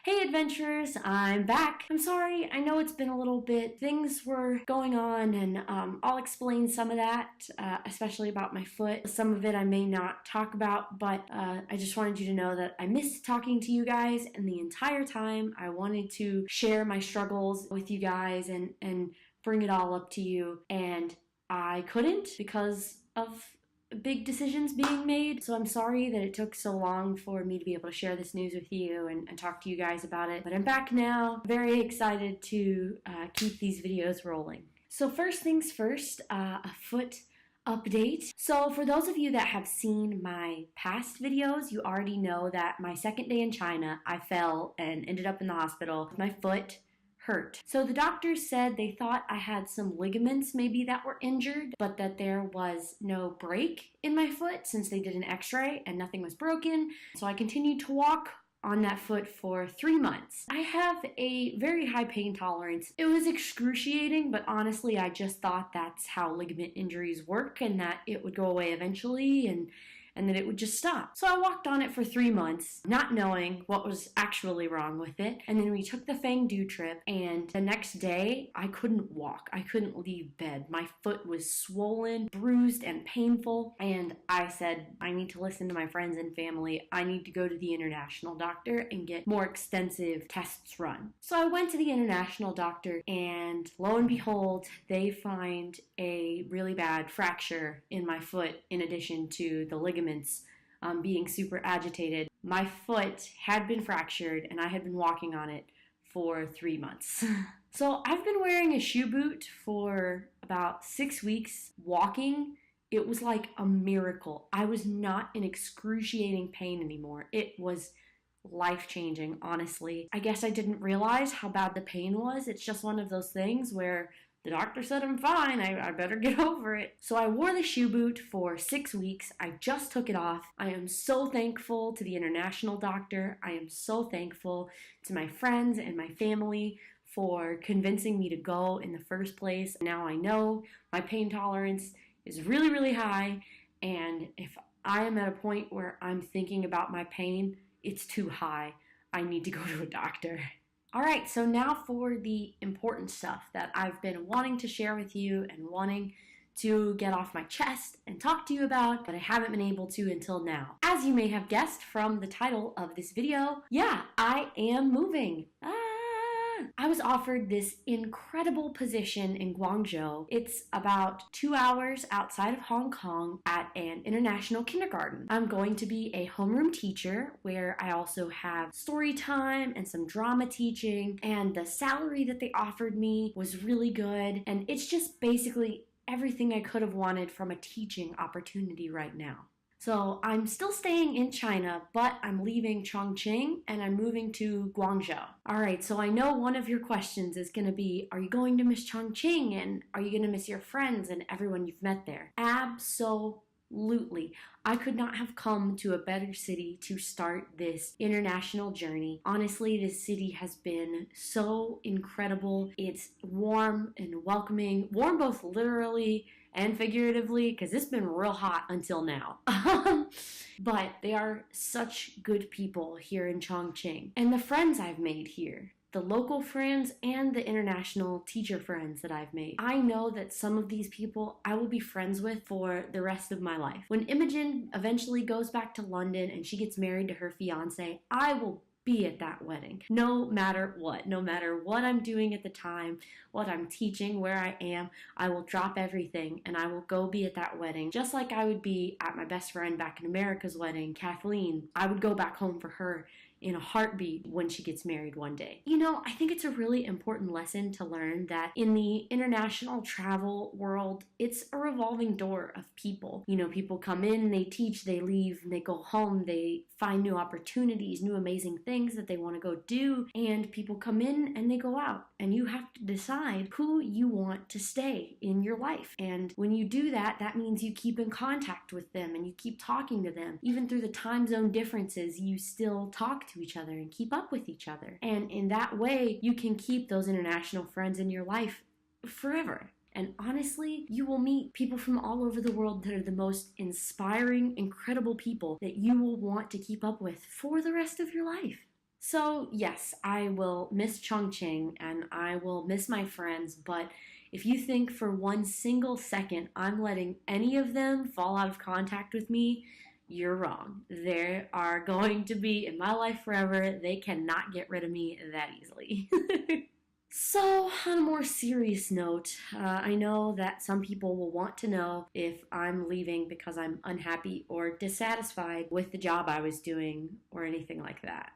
Hey adventurers, I'm back. I'm sorry, I know it's been a little bit. Things were going on and I'll explain some of that, especially about my foot. Some of it I may not talk about, but I just wanted you to know that I missed talking to you guys, and the entire time I wanted to share my struggles with you guys and bring it all up to you, and I couldn't because of big decisions being made. So I'm sorry that it took so long for me to be able to share this news with you and talk to you guys about it. But I'm back now, very excited to keep these videos rolling. So first things first, a foot update. So for those of you that have seen my past videos, you already know that my second day in China, I fell and ended up in the hospital with my foot hurt. So the doctors said they thought I had some ligaments maybe that were injured, but that there was no break in my foot since they did an x-ray and nothing was broken. So I continued to walk on that foot for 3 months. I have a very high pain tolerance. It was excruciating, but honestly, I just thought that's how ligament injuries work and that it would go away eventually and that it would just stop. So I walked on it for 3 months, not knowing what was actually wrong with it. And then we took the Fangdu trip, and the next day, I couldn't walk. I couldn't leave bed. My foot was swollen, bruised, and painful. And I said, I need to listen to my friends and family. I need to go to the international doctor and get more extensive tests run. So I went to the international doctor, and lo and behold, they find a really bad fracture in my foot in addition to the ligaments being super agitated. My foot had been fractured and I had been walking on it for 3 months. So I've been wearing a shoe boot for about 6 weeks. Walking, it was like a miracle. I was not in excruciating pain anymore. It was life-changing, honestly. I guess I didn't realize how bad the pain was. It's just one of those things where the doctor said I'm fine, I better get over it. So I wore the shoe boot for 6 weeks. I just took it off. I am so thankful to the international doctor. I am so thankful to my friends and my family for convincing me to go in the first place. Now I know my pain tolerance is really, really high, and if I am at a point where I'm thinking about my pain, it's too high. I need to go to a doctor. Alright, so now for the important stuff that I've been wanting to share with you and wanting to get off my chest and talk to you about, but I haven't been able to until now. As you may have guessed from the title of this video, yeah, I am moving. I was offered this incredible position in Guangzhou. It's about 2 hours outside of Hong Kong at an international kindergarten. I'm going to be a homeroom teacher where I also have story time and some drama teaching, and the salary that they offered me was really good, and it's just basically everything I could have wanted from a teaching opportunity right now. So I'm still staying in China, but I'm leaving Chongqing and I'm moving to Guangzhou. Alright, so I know one of your questions is going to be, are you going to miss Chongqing, and are you going to miss your friends and everyone you've met there? Absolutely. I could not have come to a better city to start this international journey. Honestly, this city has been so incredible. It's warm and welcoming. Warm both literally and figuratively, because it's been real hot until now. But they are such good people here in Chongqing. And the friends I've made here, the local friends and the international teacher friends that I've made, I know that some of these people I will be friends with for the rest of my life. When Imogen eventually goes back to London and she gets married to her fiance, I will be at that wedding, no matter what I'm doing at the time, what I'm teaching, where I am. I will drop everything and I will go be at that wedding, just like I would be at my best friend back in America's wedding, Kathleen. I would go back home for her in a heartbeat when she gets married one day. You know, I think it's a really important lesson to learn that in the international travel world, it's a revolving door of people. You know, people come in, they teach, they leave, and they go home, they find new opportunities, new amazing things that they want to go do, and people come in and they go out, and you have to decide who you want to stay in your life. And when you do that, that means you keep in contact with them and you keep talking to them. Even through the time zone differences, you still talk to each other and keep up with each other. And in that way, you can keep those international friends in your life forever. And honestly, you will meet people from all over the world that are the most inspiring, incredible people that you will want to keep up with for the rest of your life. So, yes, I will miss Chongqing and I will miss my friends, but if you think for one single second I'm letting any of them fall out of contact with me, you're wrong. They are going to be in my life forever. They cannot get rid of me that easily. So, on a more serious note, I know that some people will want to know if I'm leaving because I'm unhappy or dissatisfied with the job I was doing or anything like that.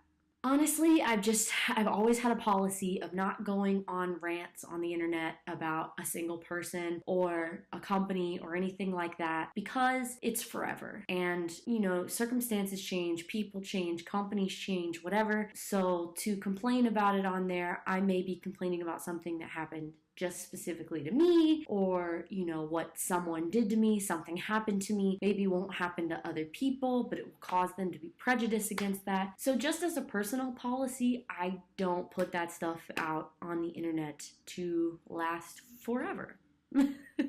Honestly, I've always had a policy of not going on rants on the internet about a single person or a company or anything like that because it's forever. And, circumstances change, people change, companies change, whatever. So to complain about it on there, I may be complaining about something that happened just specifically to me, or what someone did to me, something happened to me, maybe won't happen to other people, but it will cause them to be prejudiced against that. So just as a personal policy, I don't put that stuff out on the internet to last forever.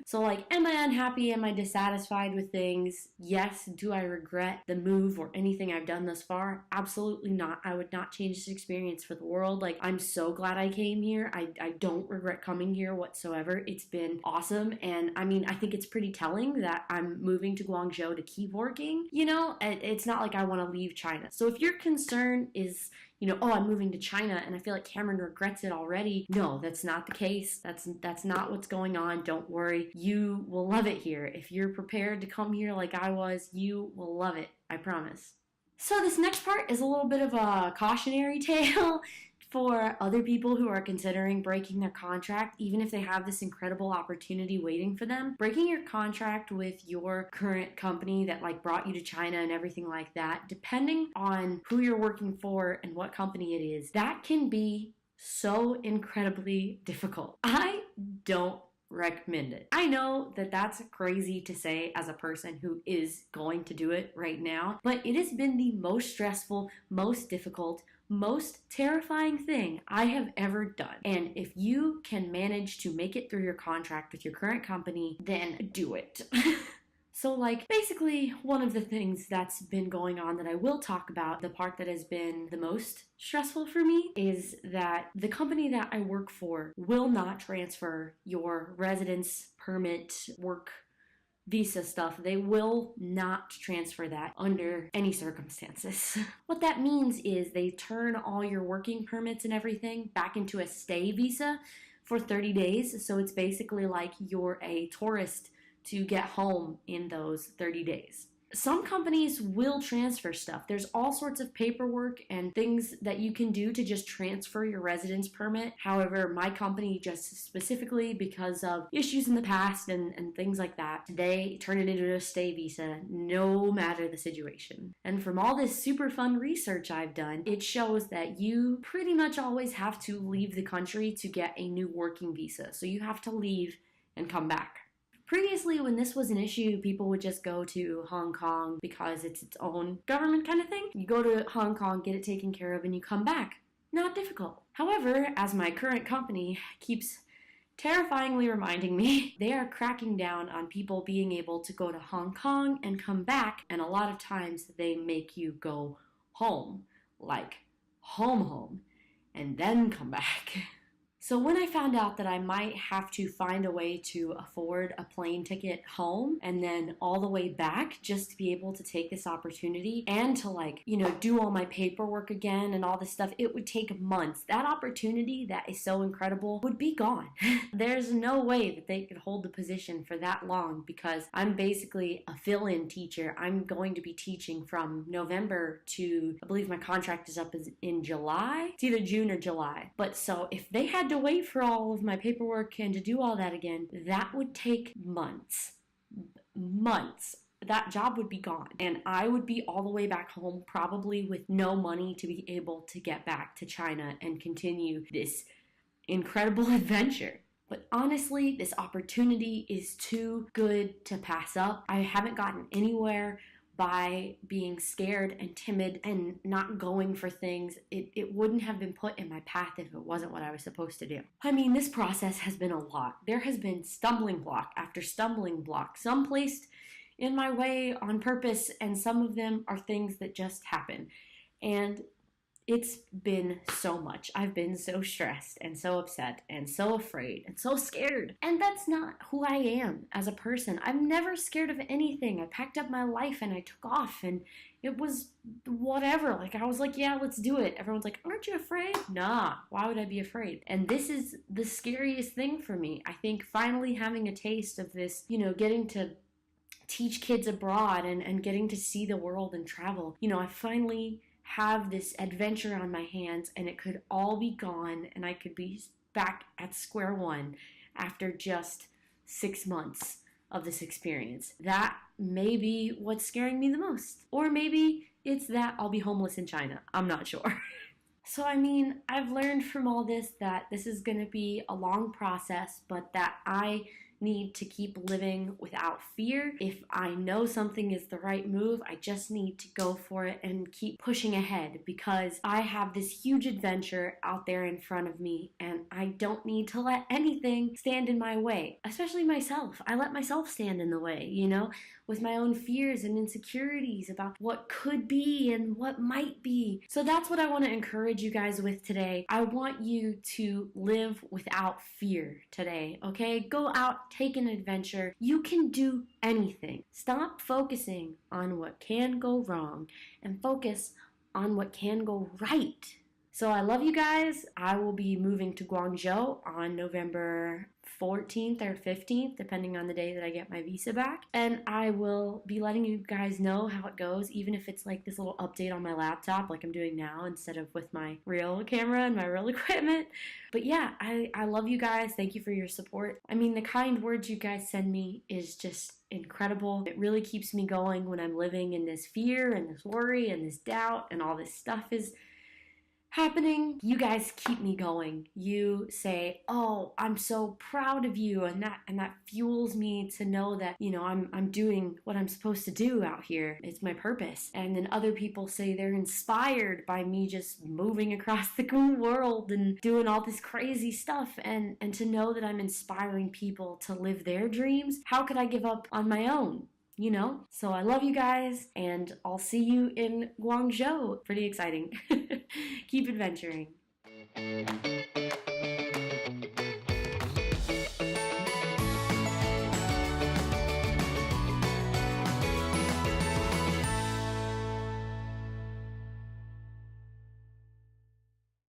So, am I unhappy? Am I dissatisfied with things? Yes. Do I regret the move or anything I've done thus far? Absolutely not. I would not change this experience for the world. I'm so glad I came here. I don't regret coming here whatsoever. It's been awesome. And I think it's pretty telling that I'm moving to Guangzhou to keep working. It's not like I want to leave China. So if your concern is, oh, I'm moving to China and I feel like Cameron regrets it already. No, that's not the case. That's not what's going on. Don't worry. You will love it here. If you're prepared to come here like I was, you will love it. I promise. So this next part is a little bit of a cautionary tale for other people who are considering breaking their contract, even if they have this incredible opportunity waiting for them. Breaking your contract with your current company that brought you to China and everything like that, depending on who you're working for and what company it is, that can be so incredibly difficult. I don't recommend it. I know that that's crazy to say as a person who is going to do it right now, but it has been the most stressful, most difficult, most terrifying thing I have ever done. And if you can manage to make it through your contract with your current company, then do it. So, basically, one of the things that's been going on that I will talk about, the part that has been the most stressful for me, is that the company that I work for will not transfer your residence permit, work visa stuff. They will not transfer that under any circumstances. What that means is they turn all your working permits and everything back into a stay visa for 30 days. So it's basically like you're a tourist to get home in those 30 days. Some companies will transfer stuff. There's all sorts of paperwork and things that you can do to just transfer your residence permit. However, my company, just specifically because of issues in the past and things like that, they turn it into a stay visa no matter the situation. And from all this super fun research I've done, it shows that you pretty much always have to leave the country to get a new working visa. So you have to leave and come back. Previously, when this was an issue, people would just go to Hong Kong because it's its own government kind of thing. You go to Hong Kong, get it taken care of, and you come back. Not difficult. However, as my current company keeps terrifyingly reminding me, they are cracking down on people being able to go to Hong Kong and come back, and a lot of times they make you go home, home, and then come back. So when I found out that I might have to find a way to afford a plane ticket home and then all the way back just to be able to take this opportunity and to do all my paperwork again and all this stuff, it would take months. That opportunity that is so incredible would be gone. There's no way that they could hold the position for that long because I'm basically a fill-in teacher. I'm going to be teaching from November to, I believe my contract is up in July. It's either June or July. But so if they had to wait for all of my paperwork and to do all that again, that would take months. That job would be gone, and I would be all the way back home, probably with no money to be able to get back to China and continue this incredible adventure. But honestly, this opportunity is too good to pass up. I haven't gotten anywhere by being scared and timid and not going for things. It wouldn't have been put in my path if it wasn't what I was supposed to do. This process has been a lot. There has been stumbling block after stumbling block, some placed in my way on purpose, and some of them are things that just happen. And It's been so much. I've been so stressed and so upset and so afraid and so scared. And that's not who I am as a person. I'm never scared of anything. I packed up my life and I took off, and it was whatever. Like, I was like, yeah, let's do it. Everyone's like, aren't you afraid? Nah, why would I be afraid? And this is the scariest thing for me. I think finally having a taste of this, getting to teach kids abroad and getting to see the world and travel. I finally have this adventure on my hands, and it could all be gone, and I could be back at square one after just 6 months of this experience. That may be what's scaring me the most. Or maybe it's that I'll be homeless in China. I'm not sure. So, I've learned from all this that this is going to be a long process, but that I need to keep living without fear. If I know something is the right move, I just need to go for it and keep pushing ahead, because I have this huge adventure out there in front of me, and I don't need to let anything stand in my way, especially myself. I let myself stand in the way, with my own fears and insecurities about what could be and what might be. So that's what I want to encourage you guys with today. I want you to live without fear today, okay? Go out, take an adventure. You can do anything. Stop focusing on what can go wrong and focus on what can go right. So I love you guys. I will be moving to Guangzhou on November 14th or 15th, depending on the day that I get my visa back. And I will be letting you guys know how it goes, even if it's like this little update on my laptop like I'm doing now instead of with my real camera and my real equipment. But yeah, I love you guys. Thank you for your support. The kind words you guys send me is just incredible. It really keeps me going when I'm living in this fear and this worry and this doubt and all this stuff is happening. You guys keep me going. You say, "Oh, I'm so proud of you," and that fuels me to know that I'm doing what I'm supposed to do out here. It's my purpose. And then other people say they're inspired by me just moving across the world and doing all this crazy stuff, and to know that I'm inspiring people to live their dreams. How could I give up on my own? So I love you guys, and I'll see you in Guangzhou. Pretty exciting. Keep adventuring.